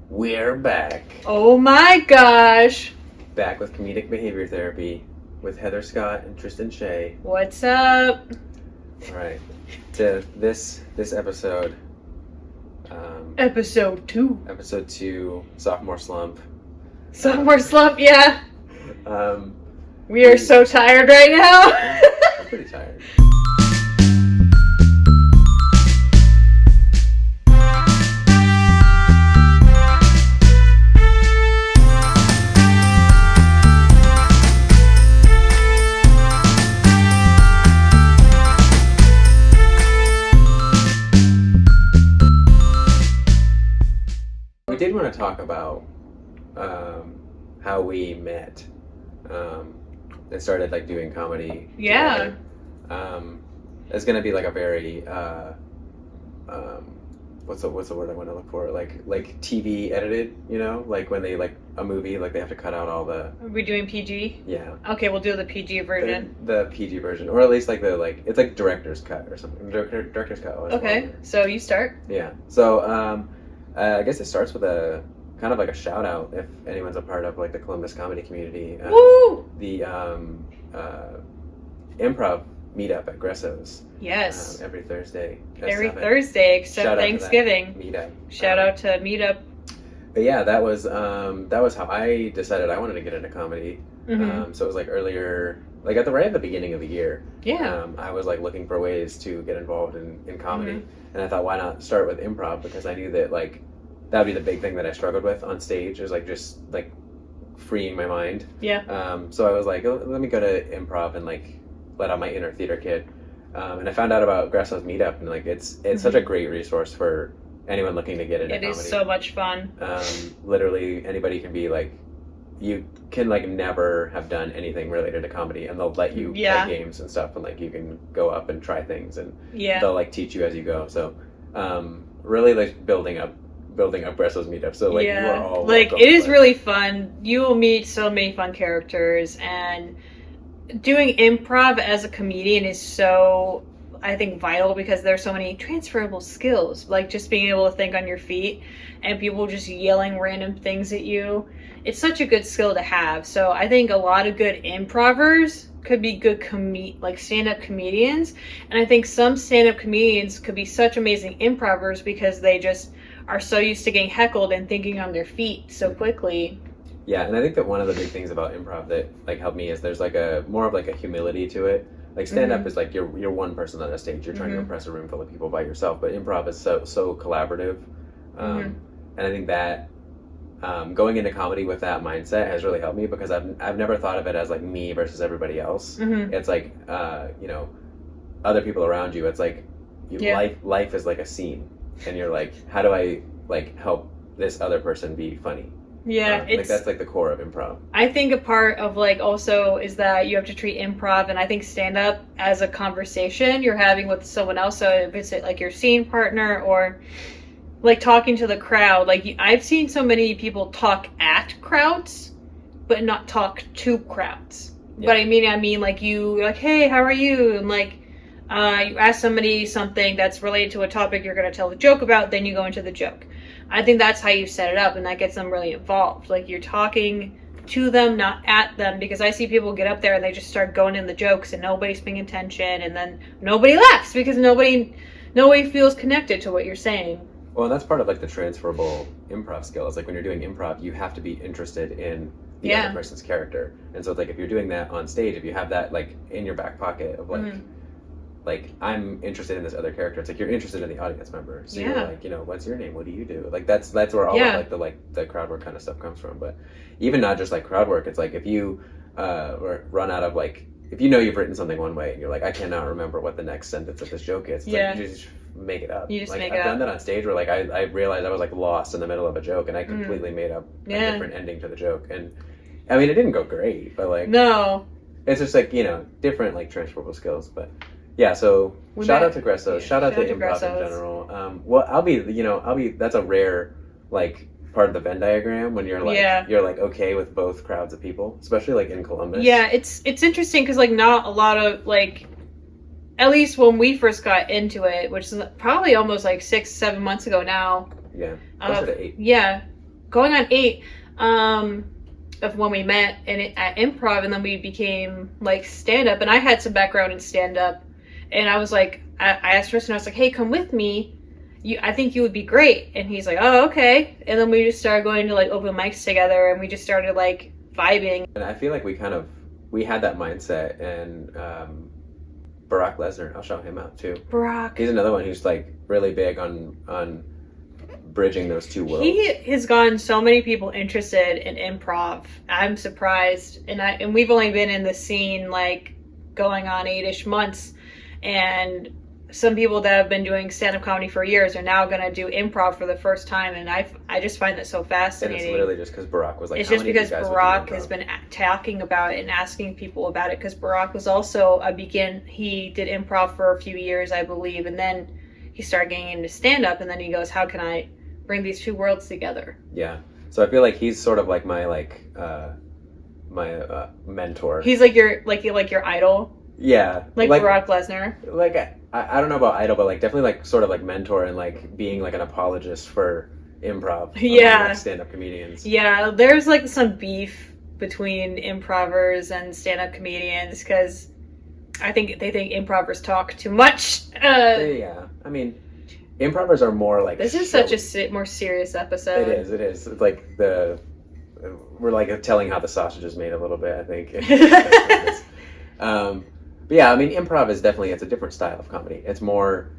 We're back. Oh my gosh. Back with Comedic Behavior Therapy with Heather Scott and Tristan Shae. What's up? Alright. To this episode. Episode 2. Episode 2, Sophomore Slump. Sophomore slump, yeah. Um, We are so tired right now. I'm pretty tired. We did want to talk about how we met and started like doing comedy. Yeah. Together. It's gonna be like a very what's the word I want to look for? Like TV edited, you know, like when they like a movie, like they have to cut out all the. Are we doing PG? Yeah. Okay, we'll do the PG version. The PG version, or at least like it's like director's cut or something. Director's cut. Okay, so you start. Yeah. So I guess it starts with a kind of like a shout out if anyone's a part of like the Columbus comedy community. Woo! The improv meetup at Gresso's. Yes. Every Thursday. at Every 7. Thursday except Shout out to that Thanksgiving. meetup. Shout out to Meetup. But yeah, that was how I decided I wanted to get into comedy. Mm-hmm. So it was like earlier, like right at the beginning of the year. Yeah. I was like looking for ways to get involved in comedy, Mm-hmm. and I thought, why not start with improv, because I knew that like that would be the big thing that I struggled with on stage, is like just like freeing my mind. Yeah. So I was like, oh, let me go to improv and like let out my inner theater kid. And I found out about Gresso's meetup, and like it's Mm-hmm. such a great resource for anyone looking to get into comedy. It is so much fun. Literally anybody can be like, you can like never have done anything related to comedy, and they'll let you Yeah. play games and stuff, and like you can go up and try things, and Yeah. they'll like teach you as you go. So really like building up Gresso's meetup. So like yeah. we're all like welcome, it is but- really fun. You will meet so many fun characters, and doing improv as a comedian is so, I think, vital, because there's so many transferable skills, like just being able to think on your feet and people just yelling random things at you. It's such a good skill to have. So I think a lot of good improvers could be good stand-up comedians, and I think some stand-up comedians could be such amazing improvers because they just are so used to getting heckled and thinking on their feet so quickly. Yeah, and I think that one of the big things about improv that like helped me is there's like more of like a humility to it. Like stand up Mhm. is like you're one person on a stage. You're trying to Mhm. impress a room full of people by yourself. But improv is so collaborative, Mhm. and I think that going into comedy with that mindset has really helped me, because I've never thought of it as like me versus everybody else. Mhm. It's like other people around you. It's like Yeah. life is like a scene, and you're like, how do I like help this other person be funny? Yeah, Like it's. that's like the core of improv. I think a part of like also is that you have to treat improv and I think stand up as a conversation you're having with someone else. So if it's like your scene partner or like talking to the crowd, like I've seen so many people talk at crowds, but not talk to crowds. Yeah. But I mean like you're like, hey, how are you? And like you ask somebody something that's related to a topic you're going to tell the joke about, then you go into the joke. I think that's how you set it up, and that gets them really involved. Like you're talking to them, not at them, because I see people get up there and they just start going in the jokes and nobody's paying attention, and then nobody laughs because nobody feels connected to what you're saying. Well, and that's part of like the transferable improv skill. Is like when you're doing improv, you have to be interested in the Yeah. other person's character. And so it's like if you're doing that on stage, if you have that like in your back pocket of like Mhm. like I'm interested in this other character, it's like you're interested in the audience member. So you're Yeah. like, what's your name? What do you do? Like that's where all Yeah. of the crowd work kind of stuff comes from. But even not just like crowd work, it's like if you run out of like, if you've written something one way and you're like, I cannot remember what the next sentence of this joke is. It's Yeah. like you just make it up. You just like, make I've it done up. that on stage where like I realized I was like lost in the middle of a joke and I completely made up a Yeah. different ending to the joke. And I mean, it didn't go great, but like No. it's just like different like transferable skills. But yeah, so shout out to Gresso's, shout out to improv in Gresso's. general. Well, I'll be that's a rare like part of the Venn diagram when you're like you're like okay with both crowds of people, especially like in Columbus. Yeah, it's interesting because like not a lot of like, at least when we first got into it, which is probably almost like 6-7 months ago now. Yeah, closer to 8. Yeah, going on 8 of when we met at improv, and then we became like stand up. And I had some background in stand up, and I was like, I asked Tristan, I was like, hey, come with me. I think you would be great. And he's like, oh, okay. And then we just started going to like open mics together, and we just started like vibing. And I feel like we had that mindset, and Barack Lesnar, I'll shout him out too. Barack. He's another one who's like really big on bridging those two worlds. He has gotten so many people interested in improv. I'm surprised. And we've only been in the scene like going on 8-ish months, and some people that have been doing stand-up comedy for years are now going to do improv for the first time, and I just find that so fascinating. And it's literally just because Barack was like, it's just because Barack has been talking about it and asking people about it, because Barack was also he did improv for a few years, I believe, and then he started getting into stand-up, and then he goes, how can I bring these two worlds together? Yeah. So I feel like he's sort of like my mentor. He's like your idol. Yeah. Like Barack Lesnar. Like I don't know about idol, but like definitely like sort of like mentor, and like being like an apologist for improv. Yeah. Like stand-up comedians. Yeah, there's like some beef between improvers and stand-up comedians, because I think they think improvers talk too much. Yeah. I mean, improvers are more like... This is such a more serious episode. It is. It's like we're like telling how the sausage is made a little bit, I think. But yeah, I mean, improv is definitely, it's a different style of comedy. It's more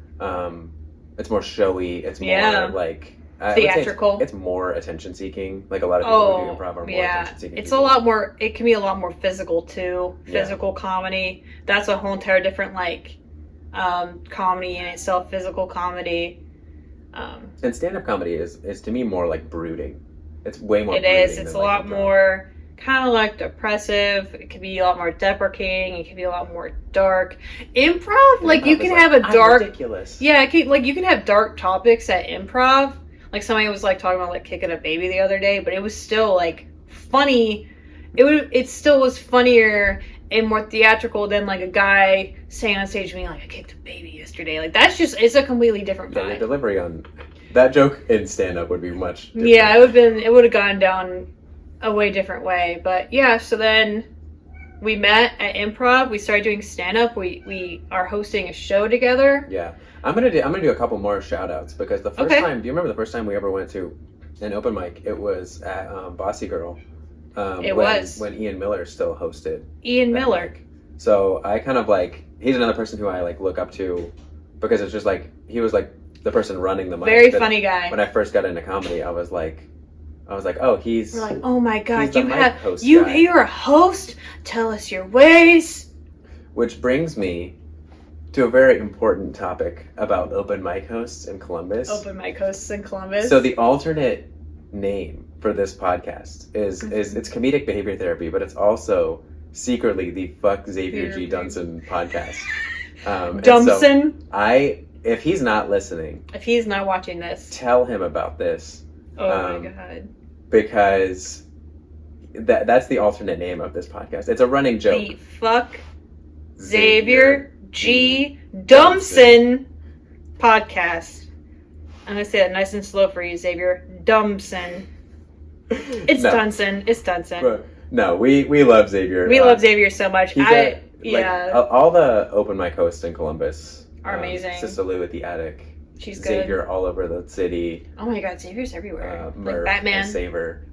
showy. It's more like... theatrical. It's more attention seeking. Like a lot of people who do improv are more attention seeking. It's a lot more, it can be a lot more physical too. Physical comedy. That's a whole entire different like comedy in itself, physical comedy. And stand-up comedy is to me more like brooding. It's way more. It is. It's a lot more kind of like depressive. It can be a lot more deprecating. It can be a lot more dark. Improv, like you can have a dark. Ridiculous. Yeah, you can have dark topics at improv. Like somebody was like talking about like kicking a baby the other day, but it was still like funny. It still was funnier and more theatrical than like a guy saying on stage being like, I kicked a baby yesterday. Like it's a completely different vibe. Yeah, your delivery on that joke in stand-up would be much different. Yeah, it would have gone down a way different way. But yeah, so then we met at improv. We started doing stand-up. We are hosting a show together. Yeah. I'm gonna do a couple more shout outs, because the first time, do you remember the first time we ever went to an open mic? It was at Bossy Girl. When Ian Miller still hosted. Ian Miller. Mic. So I kind of like, he's another person who I like look up to, because it's just like, he was like the person running the mic. Very funny guy. When I first got into comedy, I was like, oh, he's... We're like, oh my God, you're a host? Tell us your ways. Which brings me to a very important topic about open mic hosts in Columbus. Open mic hosts in Columbus. So the alternate name for this podcast is it's Comedic Behavior Therapy, but it's also secretly the Fuck Xavier G. Dunson podcast. Dunson? So if he's not listening, if he's not watching this, tell him about this. Oh my God. Because that's the alternate name of this podcast. It's a running joke. The Fuck Xavier G. Dunson podcast. I'm going to say that nice and slow for you, Xavier. Dunson. It's Dunson. It's Dunson. But, no, we love Xavier. We love Xavier so much. All the open mic hosts in Columbus are amazing. Sister Lou at the Attic. She's good. Xavier all over the city. Oh my God, Xavier's everywhere. Murph, like Batman. Saver.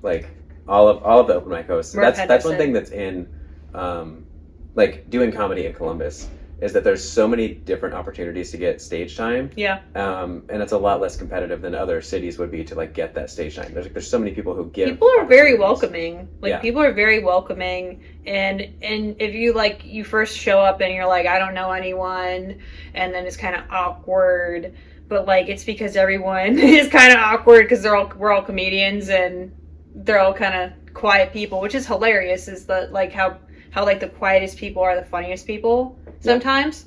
Like all of the open mic hosts. That's one thing that's in like doing comedy in Columbus, is that there's so many different opportunities to get stage time. Yeah. And it's a lot less competitive than other cities would be to like get that stage time. There's so many people who give. People are very welcoming. People are very welcoming, and if you first show up and you're like, I don't know anyone, and then it's kind of awkward, but like it's because everyone is kind of awkward because we're all comedians and they're all kind of quiet people, which is hilarious. Is that like how like the quietest people are the funniest people sometimes.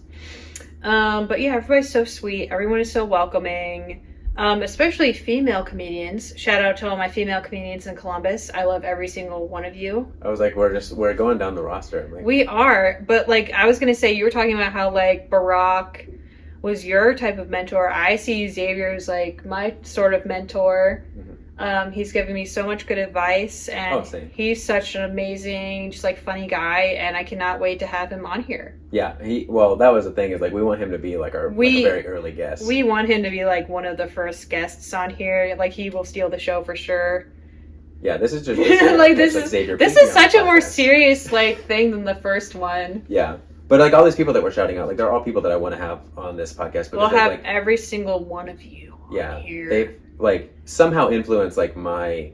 But yeah, everybody's so sweet. Everyone is so welcoming, especially female comedians. Shout out to all my female comedians in Columbus. I love every single one of you. I was like, we're going down the roster. Like, we are, but like I was gonna say, you were talking about how like Barack was your type of mentor. I see Xavier as like my sort of mentor. Mm-hmm. He's given me so much good advice, and same. he's such an amazing, just like funny guy, and I cannot wait to have him on here. Yeah, that was the thing, is like we want him to be like a very early guest. We want him to be like one of the first guests on here. Like, he will steal the show for sure. Yeah, this is just like this is such a more serious like thing than the first one. Yeah. But like all these people that we're shouting out, like they're all people that I want to have on this podcast. We'll have every single one of you on here. They've like somehow influenced like my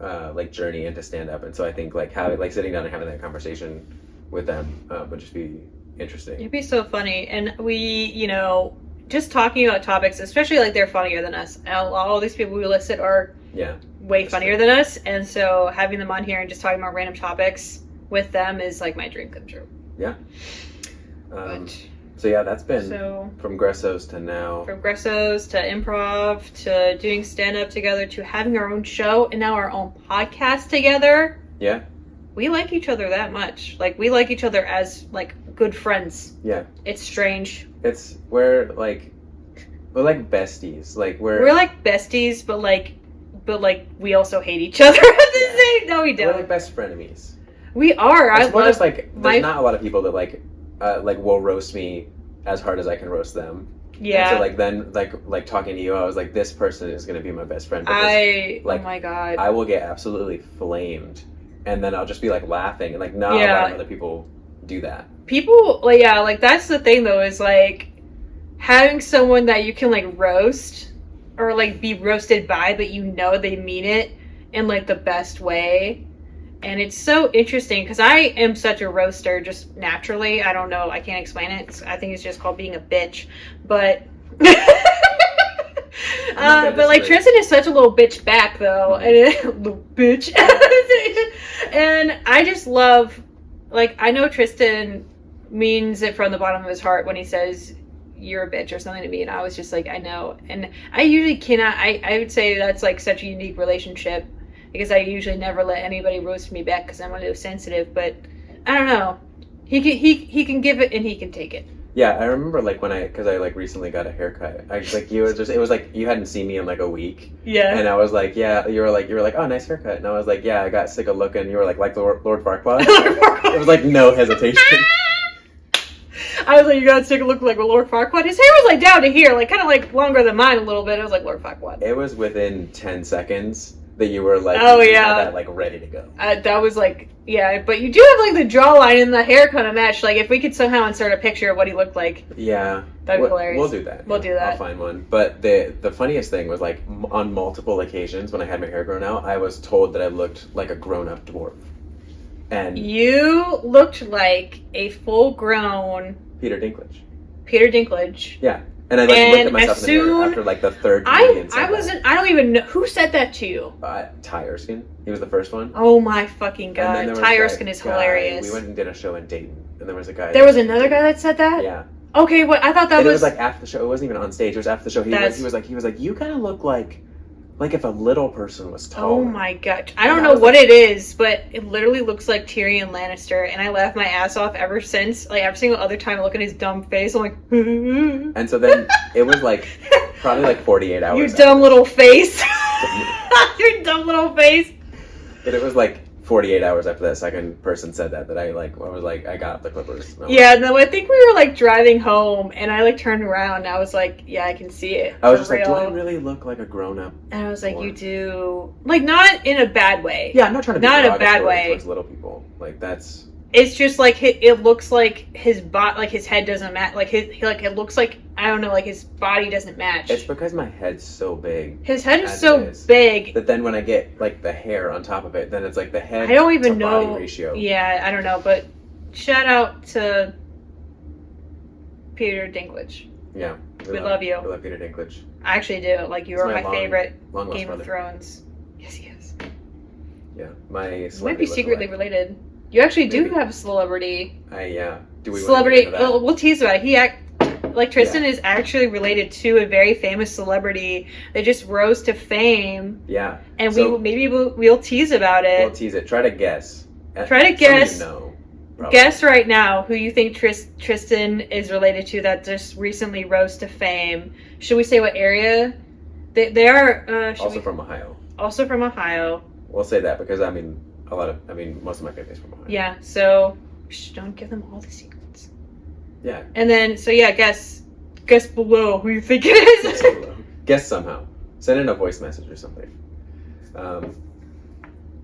like journey into stand up, and so I think like sitting down and having that conversation with them would just be interesting. It'd be so funny, and we, just talking about topics, especially like they're funnier than us. All these people we listed are way funnier than us, and so having them on here and just talking about random topics with them is like my dream come true. Yeah. So yeah, that's been from Gressos to now. From Gressos to improv to doing stand-up together to having our own show and now our own podcast together. Yeah. We like each other that much. Like, we like each other as like good friends. Yeah. It's strange. We're like besties. Like we're like besties, but we also hate each other. No, we don't. We're like best frenemies. We are. There's not a lot of people that like will roast me as hard as I can roast them. Yeah. And so then talking to you, I was like, this person is gonna be my best friend. Oh my god. I will get absolutely flamed, and then I'll just be like laughing, and like not a lot of other people do that. People that's the thing though, is like having someone that you can like roast or like be roasted by, but they mean it in like the best way. And it's so interesting because I am such a roaster just naturally. I don't know. I can't explain it. I think it's just called being a bitch. But but like Tristan is such a little bitch back though. And little bitch. And I just love, like, I know Tristan means it from the bottom of his heart when he says you're a bitch or something to me, and I was just like, I know. And I usually cannot. I would say that's like such a unique relationship, because I usually never let anybody roast me back because I'm a little sensitive. But I don't know. He can give it and he can take it. Yeah, I remember like because I like recently got a haircut. It was like you hadn't seen me in like a week. Yeah. And I was like, yeah, you were like, oh, nice haircut. And I was like, yeah, I got sick of looking. You were like Lord Farquaad. It was like no hesitation. I was like, you got sick of looking like Lord Farquaad. His hair was like down to here, like kind of like longer than mine a little bit. It was like Lord Farquaad. It was within 10 seconds that you were like, oh you yeah, had that like ready to go. That was like, yeah, but you do have like the jawline and the hair kind of match. Like if we could somehow insert a picture of what he looked like, yeah, that'd be hilarious. We'll do that. We'll do that. I'll find one. But the funniest thing was like on multiple occasions when I had my hair grown out, I was told that I looked like a grown-up dwarf. And you looked like a full-grown Peter Dinklage. Yeah. And I looked at myself in the mirror after like the third comedian said I don't even know who said that to you. Ty Erskine. He was the first one. Oh my fucking god. Ty Erskine is hilarious. We went and did a show in Dayton, and there was a guy. There was another guy that said that? Yeah. Okay, what I thought that was. It was like after the show. It wasn't even on stage. It was after the show. He was like, you kind of look like if a little person was taller. Oh my god. I don't know what it is, but it literally looks like Tyrion Lannister, and I laughed my ass off ever since. Like every single other time I look at his dumb face, I'm like And so then it was like probably like 48 hours. Your dumb little face. Your dumb little face. But it was like 48 hours after that second person said that I was like, I got up the Clippers. Yeah, no, I think we were like driving home, and I like turned around, and I was like, yeah, I can see it. I was just like, do I really look like a grown up? And I was like, you do, like, not in a bad way. Yeah, I'm not trying to be not in a bad way towards little people. Like that's. It's just like it looks like his body, like his head doesn't match. Like it looks like, I don't know, like his body doesn't match. It's because my head's so big. His head is so big that then when I get like the hair on top of it, then it's like the head. I don't even know body ratio. Yeah, I don't know, but shout out to Peter Dinklage. Yeah, we love you. We love Peter Dinklage. I actually do. Like you are my favorite Game of Thrones. Yes, he is. Yeah, my. You might be secretly related. You actually do have a celebrity. Do we? Celebrity. We'll tease about it. Tristan is actually related to a very famous celebrity that just rose to fame. Yeah. And we'll tease about it. We'll tease it. Try to guess. Guess right now who you think Tristan is related to that just recently rose to fame. Should we say what area? They are also from Ohio. also from Ohio. We'll say that because most of my family's from Ohio. Yeah, so don't give them all the secrets. Yeah. And then, so yeah, guess below who you think it is. Guess somehow. Send in a voice message or something.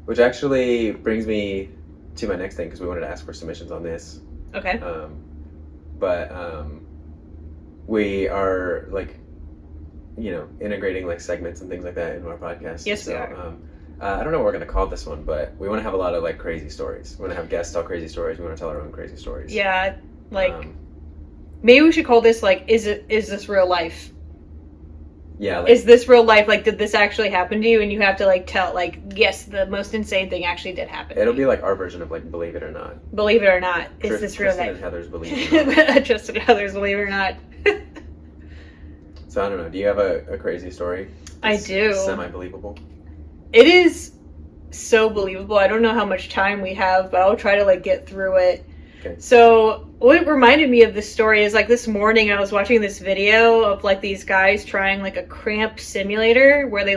Which actually brings me to my next thing, because we wanted to ask for submissions on this. Okay. We are integrating segments and things like that into our podcast. Yes, we are. I don't know what we're going to call this one, but we want to have a lot of crazy stories. We want to have guests tell crazy stories. We want to tell our own crazy stories. Yeah, maybe we should call this is this real life? Yeah. Is this real life? Did this actually happen to you? And you have to tell yes, the most insane thing actually did happen. It'll be our version of Believe It or Not. Believe it or not, is this real Tristan life? and Heather's Believe It or Not. Tristan and Heather's Believe It or Not. So I don't know. Do you have a crazy story? I do. Semi-believable. It is so believable. I don't know how much time we have, but I'll try to get through it. Okay. So what reminded me of this story is this morning I was watching this video of these guys trying a cramp simulator where they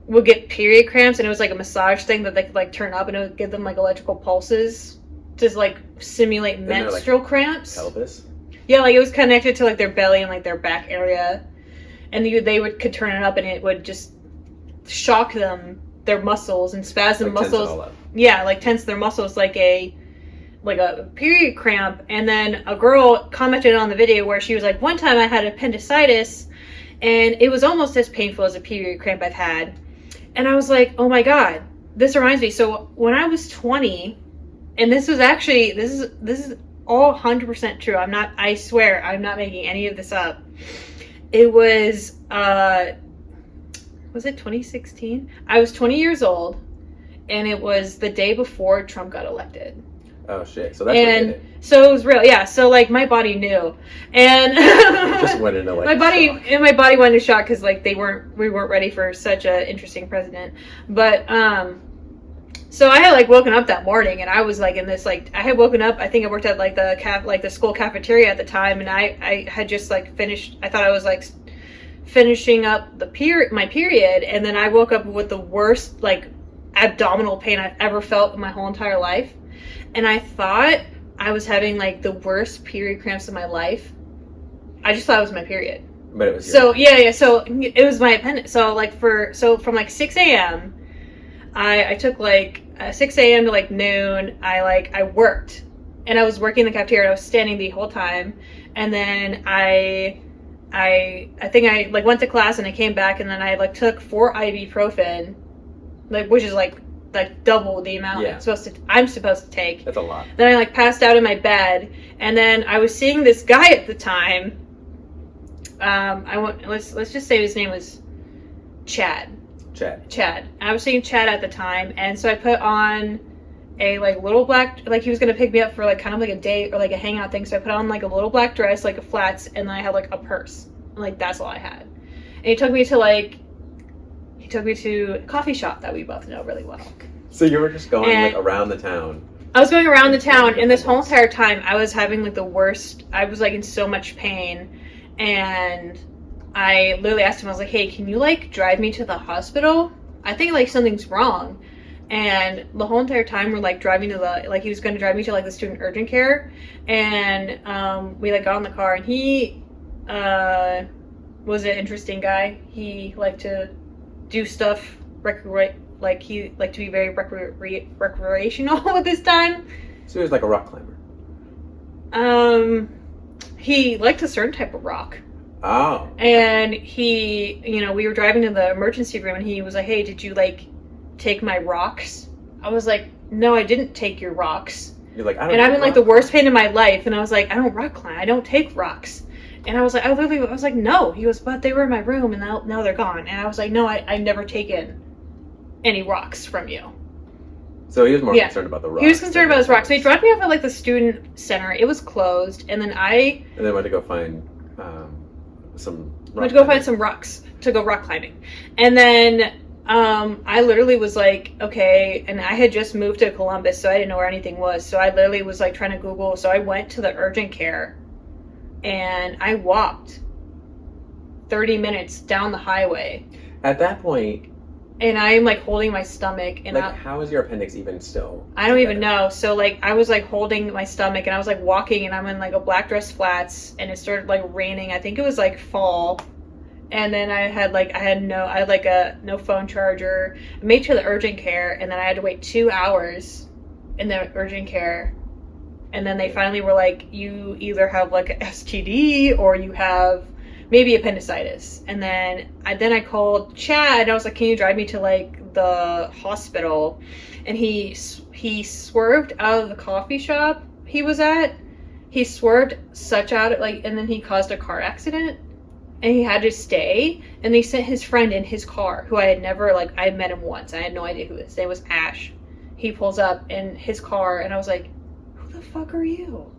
would get period cramps, and it was a massage thing that they could turn up, and it would give them electrical pulses to simulate menstrual cramps. Pelvis? Yeah, it was connected to their belly and their back area, and they could turn it up, and it would just shock them, their muscles, and spasm muscles. Tense it all up. Yeah, tense their muscles like a period cramp. And then a girl commented on the video where she was one time I had appendicitis, and it was almost as painful as a period cramp I've had. And I was oh my god, this reminds me. So when I was 20, and this is all 100% true. I swear, I'm not making any of this up. It was it 2016? I was 20 years old, and it was the day before Trump got elected. Oh shit! So that's what did it. So it was real, yeah. So my body knew, and just went into my body went into shock because we weren't ready for such an interesting president. But so I had woken up that morning, and I was in this I had woken up. I think I worked at the school cafeteria at the time, and I had just finished. I thought I was finishing up my period, and then I woke up with the worst abdominal pain I've ever felt in my whole entire life. And I thought I was having the worst period cramps of my life. I just thought it was my period. But it was so it was my appendix. So from 6 a.m. I took 6 a.m. to noon. I worked, and I was working in the cafeteria. I was standing the whole time, and then I think I went to class, and I came back, and then I took 4 ibuprofen, which is double the amount I'm supposed to take. That's a lot. Then I passed out in my bed, and then I was seeing this guy at the time. Let's just say his name was Chad. I was seeing Chad at the time, and so I put on a little black, he was gonna pick me up for kind of a date or a hangout thing. So I put on a little black dress, a flats, and then I had a purse. And, that's all I had. And he took me to a coffee shop that we both know really well. So you were just going around the town. I was going around the town, and this whole entire time I was having the worst. I was in so much pain, and I literally asked him. I was hey, can you drive me to the hospital? I think something's wrong. And the whole entire time we're driving to the he was going to drive me to the student urgent care, and we got in the car, and he was an interesting guy. He liked to do stuff he liked to be very recreational with his time. So he was a rock climber. He liked a certain type of rock. Oh. And he, we were driving to the emergency room, and he was hey, did you take my rocks? I was no, I didn't take your rocks. You're I don't. And I'm in the worst pain in my life, and I was I don't rock climb. I don't take rocks. And I was I was no. He goes, but they were in my room, and now they're gone. And I was no, I've never taken any rocks from you. So he was more concerned about the rocks. He was concerned about his rocks. So he dropped me off at the student center. It was closed, and then I went to go find some. Went to go find some rocks to go rock climbing, and then I literally was okay, and I had just moved to Columbus, so I didn't know where anything was. So I literally was trying to Google. So I went to the urgent care, and I walked 30 minutes down the highway. At that point, and I'm like holding my stomach, and Like, how is your appendix even still I don't even together? know. So like I was like holding my stomach, and I was like walking, and I'm in like a black dress flats, and it started like raining. I think it was like fall. And then I had like a no phone charger. I made it to the urgent care, and then I had to wait 2 hours in the urgent care. And then they finally were like, you either have like a STD or you have maybe appendicitis. And then I called Chad, and I was like, can you drive me to like the hospital? And he swerved out of the coffee shop he was at. He swerved such out, like, and then he caused a car accident. And he had to stay, and they sent his friend in his car, who I had never, like, I had met him once. I had no idea who his name was. Ash. He pulls up in his car, and I was like, who the fuck are you?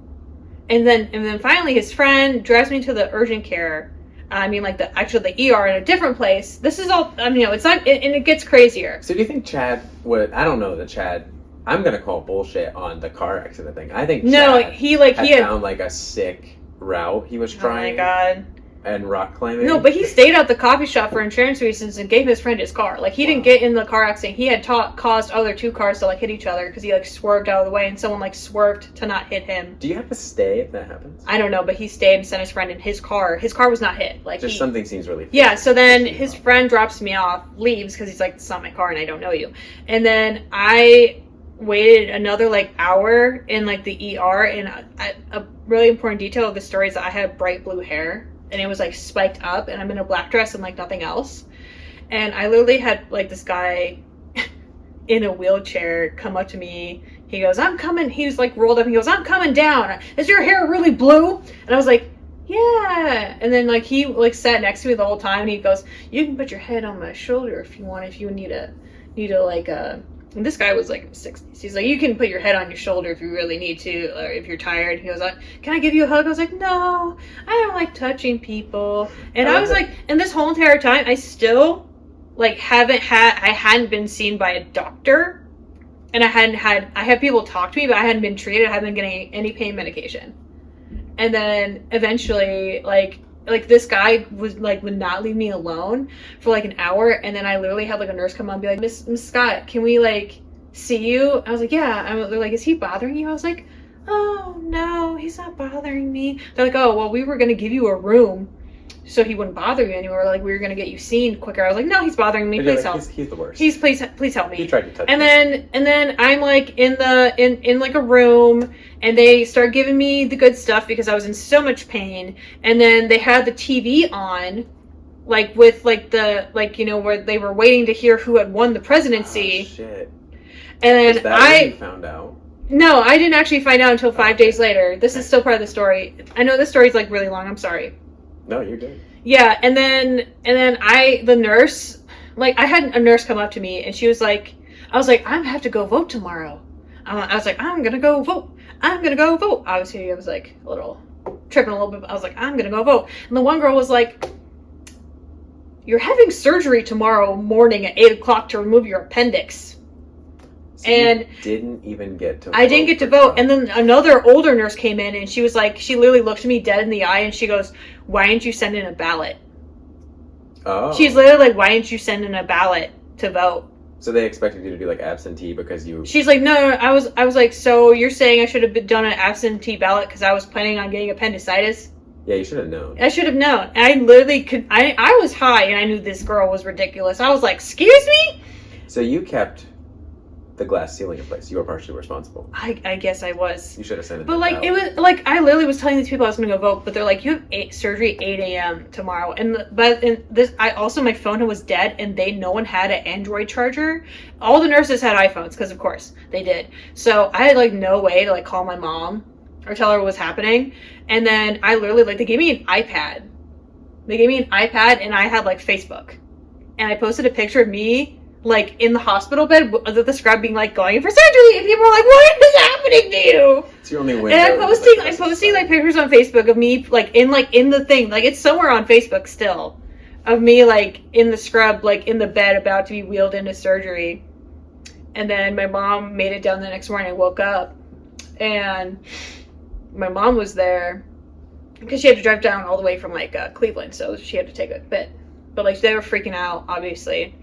And then finally his friend drives me to the urgent care. I mean, like, the ER in a different place. This is all, I mean, it's not, and it gets crazier. So do you think Chad would? I don't know that Chad. I'm gonna call bullshit on the car accident thing. I think No, Chad he had found like a sick route he was trying. Oh my god. And rock climbing. No, but he stayed at the coffee shop for insurance reasons and gave his friend his car. Like, he didn't get in the car accident. He had caused other two cars to like hit each other because he like swerved out of the way, and someone like swerved to not hit him. Do you have to stay if that happens? I don't know, but he stayed and sent his friend in his car. His car was not hit. Like, just something seems really. Yeah. So then his friend drops me off, leaves because he's like, "It's not my car, and I don't know you." And then I waited another like hour in like the ER, and a really important detail of the story is that I had bright blue hair. And it was like spiked up, and I'm in a black dress and like nothing else. And I literally had like this guy in a wheelchair come up to me. He goes, "I'm coming." He was like rolled up. He goes, "I'm coming down. Is your hair really blue?" And I was like, "Yeah." And then like he like sat next to me the whole time. And he goes, "You can put your head on my shoulder if you want. If you need a like a." And this guy was like in his 60s. He's like, "You can put your head on your shoulder if you really need to, or if you're tired." He goes, "Can I give you a hug?" I was like, "No, I don't like touching people." And I was like, and this whole entire time, I still like I hadn't been seen by a doctor, and I had people talk to me, but I hadn't been treated. I hadn't been getting any pain medication. And then eventually, like this guy would not leave me alone for like an hour, and then I literally had like a nurse come on and be like, Miss Scott, can we like see you? I was like, yeah. They're like, is he bothering you? I was like, oh no, he's not bothering me. They're like, oh well, we were gonna give you a room so he wouldn't bother you anymore. Like, we were gonna get you seen quicker. I was like, no, he's bothering me. Please help. He's the worst. Please help me. He tried to touch me. me. And then I'm like in like a room, and they start giving me the good stuff because I was in so much pain. And then they had the TV on, like with like the like, you know, where they were waiting to hear who had won the presidency. Oh, shit. And then is that when you found out? No, I didn't actually find out until 5 days later. This is still part of the story. I know this story's like really long. I'm sorry. No, you're good. Yeah, and then the nurse, like, I had a nurse come up to me, and she was like, I was like, I'm gonna have to go vote tomorrow. I was like, I'm gonna go vote. I'm gonna go vote. Obviously, I was like a little tripping a little bit. But I was like, I'm gonna go vote. And the one girl was like, you're having surgery tomorrow morning at 8 o'clock to remove your appendix. So and you didn't even get to vote. I didn't get to vote. And then another older nurse came in, and she was like, she literally looked me dead in the eye, and she goes, why didn't you send in a ballot? Oh. She's literally like, why didn't you send in a ballot to vote? So they expected you to do like absentee because you... She's like, no. I was like, so you're saying I should have done an absentee ballot because I was planning on getting appendicitis? Yeah, you should have known. I should have known. I literally could... I was high, and I knew this girl was ridiculous. I was like, excuse me? So you kept the glass ceiling in place. You were partially responsible. I guess I was. You should have sent it. But like, it was like, I literally was telling these people I was going to go vote, but they're like, you have surgery 8 a.m. tomorrow. My phone was dead, and no one had an Android charger. All the nurses had iPhones, because of course they did. So I had like no way to like call my mom or tell her what was happening. And then I literally, like, they gave me an iPad. And I had like Facebook. And I posted a picture of me like in the hospital bed with the scrub being like, going in for surgery, and people were like, what is happening to you? It's your only window. And I'm posting like pictures on Facebook of me like in the thing, like it's somewhere on Facebook still, of me like in the scrub, like in the bed about to be wheeled into surgery. And then my mom made it down the next morning. I woke up and my mom was there because she had to drive down all the way from like Cleveland, so she had to take a bit. but like they were freaking out, obviously.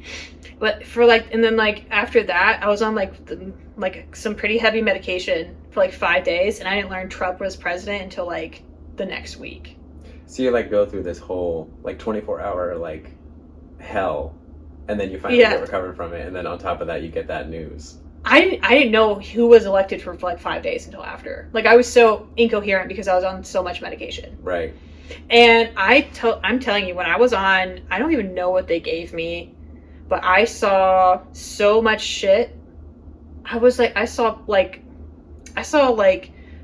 But for like, and then like after that, I was on like some pretty heavy medication for like 5 days, and I didn't learn Trump was president until like the next week. So you like go through this whole like 24-hour like hell, and then you finally get recovered from it, and then on top of that you get that news. I didn't know who was elected for like 5 days until after. Like I was so incoherent because I was on so much medication. Right. And I'm telling you, when I was on, I don't even know what they gave me, but I saw so much shit. I saw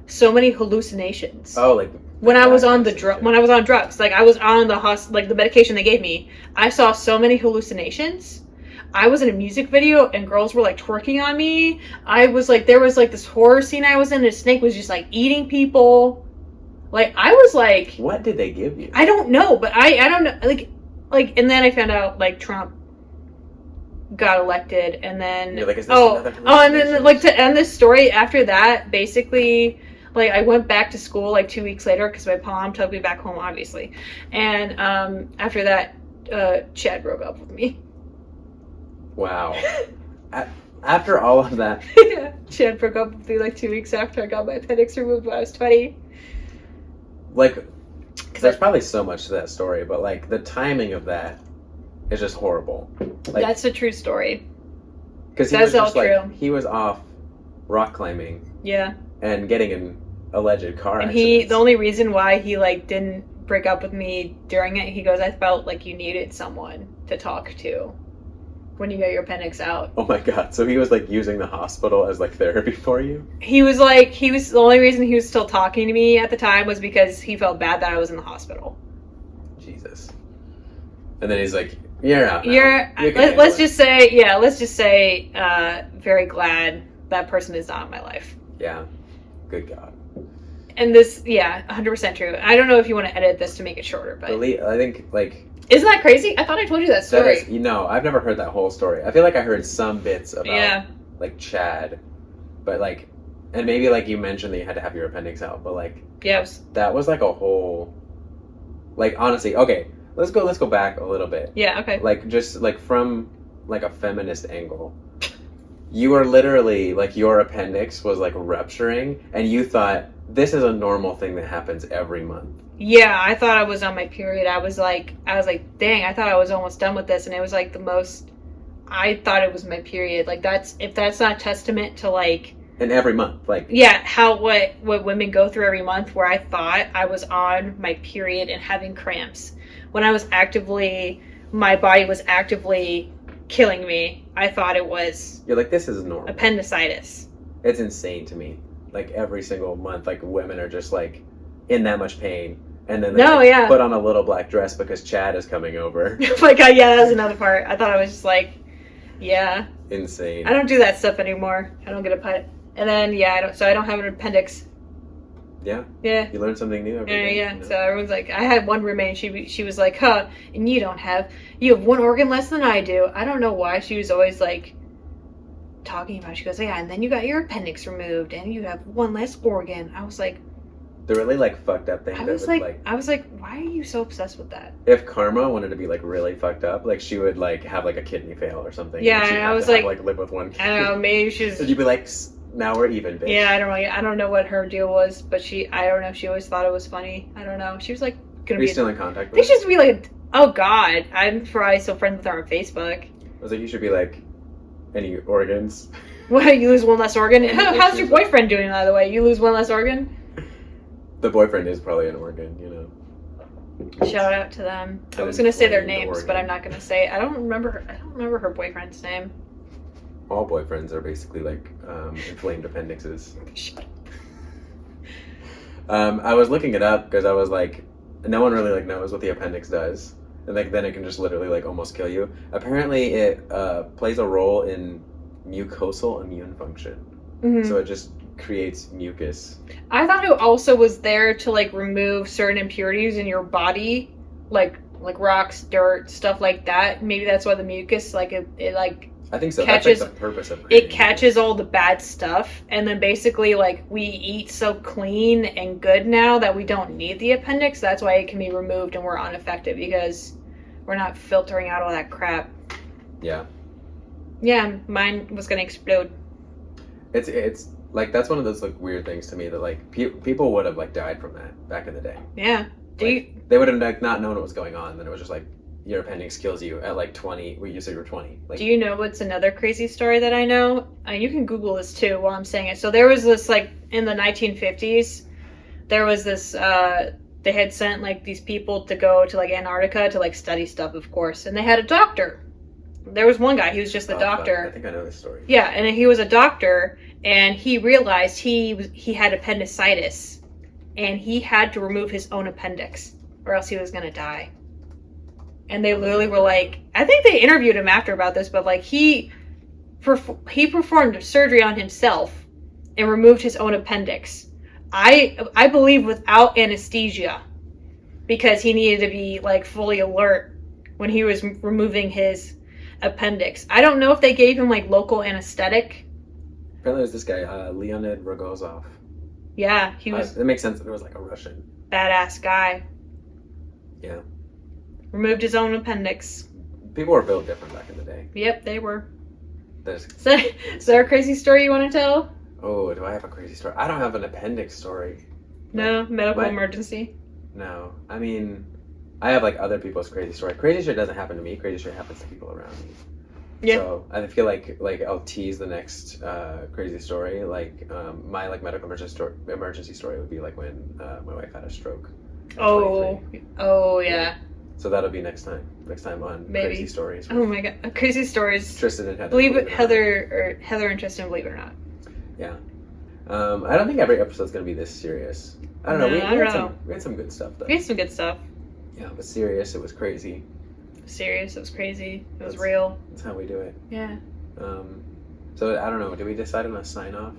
so many hallucinations. Oh, like when I was on when I was on drugs, like I was on the medication they gave me, I saw so many hallucinations. I was in a music video and girls were like twerking on me. I was like, there was like this horror scene I was in, and a snake was just like eating people. Like I was like, what did they give you? I don't know, but I don't know, like, and then I found out like Trump got elected, and then you're like, is this another and then like to end this story, after that, basically, like I went back to school like 2 weeks later because my mom took me back home, obviously, and after that, Chad broke up with me. Wow. After all of that, yeah, Chad broke up with me like 2 weeks after I got my appendix removed when I was 20. Like, there's probably so much to that story, but like the timing of that is just horrible. Like, that's a true story. Because that's all true. Like, he was off rock climbing. Yeah. And getting an alleged car and accident. The only reason why he like didn't break up with me during it, he goes, I felt like you needed someone to talk to when you got your appendix out. Oh my god. So he was like using the hospital as like therapy for you? The only reason he was still talking to me at the time was because he felt bad that I was in the hospital. Jesus. And then he's like, you're out now. Let's just say, very glad that person is not in my life. Yeah. Good God. And this, 100% true. I don't know if you want to edit this to make it shorter, but I think, like... Isn't that crazy? I thought I told you that story. I've never heard that whole story. I feel like I heard some bits about, like, Chad. But, like... And maybe, like, you mentioned that you had to have your appendix out, but, like... Yes. That was, like, a whole... Like, honestly, okay. Let's go back a little bit. Yeah, okay. Like, just, like, from, like, a feminist angle. You were literally, like, your appendix was, like, rupturing, and you thought, this is a normal thing that happens every month. Yeah, I thought I was on my period. I was like, dang, I thought I was almost done with this, and it was, like, I thought it was my period. Like, if that's not testament to, like... And every month, like... Yeah, what women go through every month, where I thought I was on my period and having cramps. When my body was actively killing me, I thought it was... You're like, this is normal. Appendicitis. It's insane to me. Like, every single month, like, women are just, like, in that much pain. And then they put on a little black dress because Chad is coming over. Oh my god, yeah, that was another part. I thought I was just like, yeah. Insane. I don't do that stuff anymore. I don't get a put. And then, I don't have an appendix. Yeah. Yeah. You learn something new every day. Yeah. You know? So everyone's like, I had one roommate, she was like, huh, and you have one organ less than I do. I don't know why she was always like talking about it. She goes, yeah, and then you got your appendix removed and you have one less organ. I was like, the really like fucked up thing. I was like, why are you so obsessed with that? If Karma wanted to be like really fucked up, like she would like have like a kidney fail or something. Yeah, and I was like, live with one kid. I don't know, maybe she's. So you'd be like, now we're even, bitch. Yeah, I don't know what her deal was, but I don't know. She always thought it was funny. I don't know. She was like gonna be. Are you still in contact with her? They should just be like, oh god, I'm probably still friends with her on Facebook. I was like, you should be like, any organs? What? You lose one less organ? How's your boyfriend doing, by the way? You lose one less organ? The boyfriend is probably an organ, you know. Shout out to them. I was gonna say their names, but I'm not gonna say it. I don't remember her boyfriend's name. All boyfriends are basically like inflamed appendixes. I was looking it up because I was like, no one really like knows what the appendix does, and like then it can just literally like almost kill you. Apparently, it plays a role in mucosal immune function, so it just creates mucus. I thought it also was there to like remove certain impurities in your body, like rocks, dirt, stuff like that. Maybe that's why the mucus, like it like. I think so. Catches, that's like the purpose of it catches all the bad stuff, and then basically like we eat so clean and good now that we don't need the appendix. That's why it can be removed and we're unaffected because we're not filtering out all that crap. Yeah. Yeah, mine was gonna explode. It's like that's one of those like weird things to me that like people would have like died from that back in the day. Yeah. They would have like not known what was going on. Then it was just like your appendix kills you at like 20. Well, you said you were 20. Like, do you know what's another crazy story that I know? You can Google this too while I'm saying it. So there was this like in the 1950s, there was this. They had sent like these people to go to like Antarctica to like study stuff, of course, and they had a doctor. There was one guy, he was just the doctor. I think I know this story. Yeah, and he was a doctor, and he realized he had appendicitis, and he had to remove his own appendix, or else he was gonna die. And they literally were like, I think they interviewed him after about this, but like he performed surgery on himself and removed his own appendix. I believe without anesthesia, because he needed to be like fully alert when he was removing his appendix. I don't know if they gave him like local anesthetic. Apparently, there's this guy, Leonid Rogozov. Yeah, he was. It makes sense that it was like a Russian. Badass guy. Yeah. Removed his own appendix. People were built different back in the day. Yep, they were. There's... Is there a crazy story you want to tell? Oh, do I have a crazy story? I don't have an appendix story. No, medical emergency. No, I mean, I have like other people's crazy story. Crazy shit doesn't happen to me. Crazy shit happens to people around me. Yeah. So I feel like I'll tease the next crazy story. Like my like medical emergency story would be like when my wife had a stroke. Oh yeah. So that'll be next time. Next time on Crazy Stories. Oh my god, crazy stories. Tristan and Heather. Believe it, Heather and Tristan. Believe it or not. Yeah. I don't think every episode's gonna be this serious. I don't know. We had some good stuff though. We had some good stuff. Yeah, it was serious. It was crazy. Serious. It was crazy. It was real. That's how we do it. Yeah. So I don't know. Did we decide on a sign off?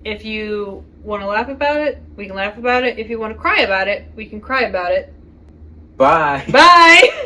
If you want to laugh about it, we can laugh about it. If you want to cry about it, we can cry about it. Bye. Bye.